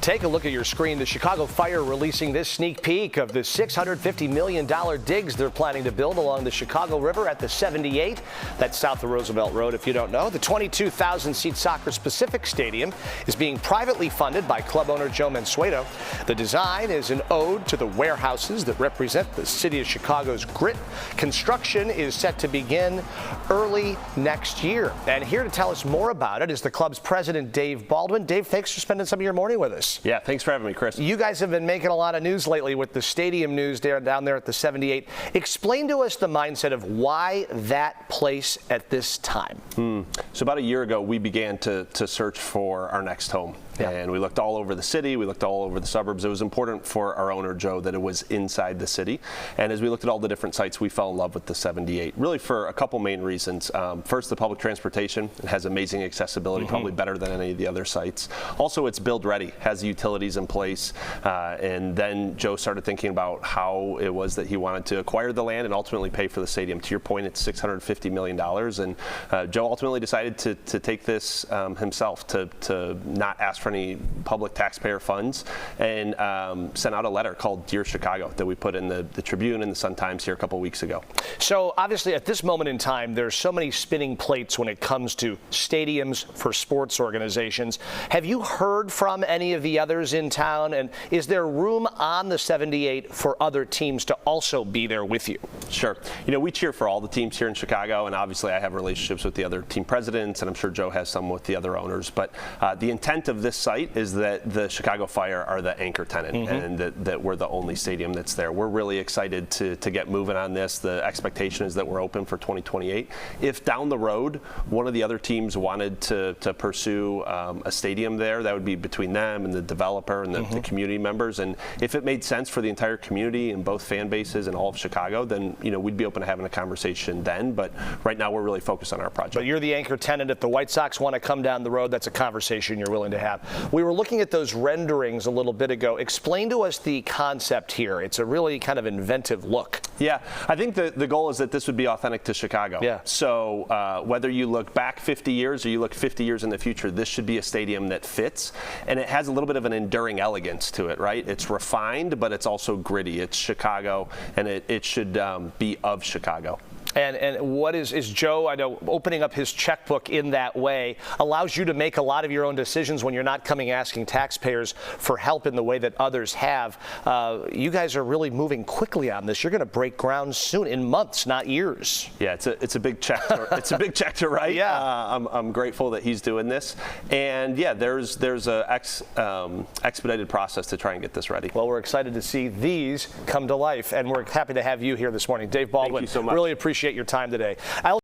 Take a look at your screen. The Chicago Fire releasing this sneak peek of the $650 million digs they're planning to build along the Chicago River at the 78. That's south of Roosevelt Road, if you don't know. The 22,000-seat Soccer Pacific Stadium is being privately funded by club owner Joe Mansueto. The design is an ode to the warehouses that represent the city of Chicago's grit. Construction is set to begin early next year. And here to tell us more about it is the club's president, Dave Baldwin. Dave, thanks for spending some of your morning with us. Yeah, thanks for having me, Chris. You guys have been making a lot of news lately with the stadium news down there at the 78. Explain to us the mindset of why that place at this time. So about a year ago, we began to search for our next home. Yeah. And we looked all over the city, we looked all over the suburbs. It was important for our owner, Joe, that it was inside the city. And as we looked at all the different sites, we fell in love with the 78, really for a couple main reasons. First, the public transportation. It has amazing accessibility, probably better than any of the other sites. Also, it's build ready, has the utilities in place. And then Joe started thinking about how it was that he wanted to acquire the land and ultimately pay for the stadium. To your point, it's $650 million. And Joe ultimately decided to take this himself, to not ask for any public taxpayer funds, and sent out a letter called Dear Chicago that we put in the Tribune and the Sun-Times here a couple weeks ago. So obviously at this moment in time, there's so many spinning plates when it comes to stadiums for sports organizations. Have you heard from any of the others in town, and is there room on the 78 for other teams to also be there with you? Sure. You know, we cheer for all the teams here in Chicago, and obviously I have relationships with the other team presidents, and I'm sure Joe has some with the other owners. But the intent of this site is that the Chicago Fire are the anchor tenant, and that we're the only stadium that's there. We're really excited to get moving on this. The expectation is that we're open for 2028. If down the road one of the other teams wanted to pursue a stadium there, that would be between them and the developer and the community members. And if it made sense for the entire community and both fan bases and all of Chicago, then we'd be open to having a conversation then. But right now we're really focused on our project. But you're the anchor tenant. If the White Sox want to come down the road, that's a conversation you're willing to have. We were looking at those renderings a little bit ago. Explain to us the concept here. It's a really kind of inventive look. Yeah, I think the goal is that this would be authentic to Chicago. Yeah. So whether you look back 50 years or you look 50 years in the future, this should be a stadium that fits, and it has a little bit of an enduring elegance to it, right? It's refined, but it's also gritty. It's Chicago, and it should be of Chicago. And what is Joe, I know, opening up his checkbook in that way allows you to make a lot of your own decisions when you're not coming asking taxpayers for help in the way that others have. You guys are really moving quickly on this. You're going to break ground soon, in months, not years. Yeah, it's a big check. It's a big check to write. Yeah. I'm grateful that he's doing this, and yeah, there's a expedited process to try and get this ready. Well, we're excited to see these come to life, and we're happy to have you here this morning, Dave Baldwin. Thank you so much. Really appreciate your time today.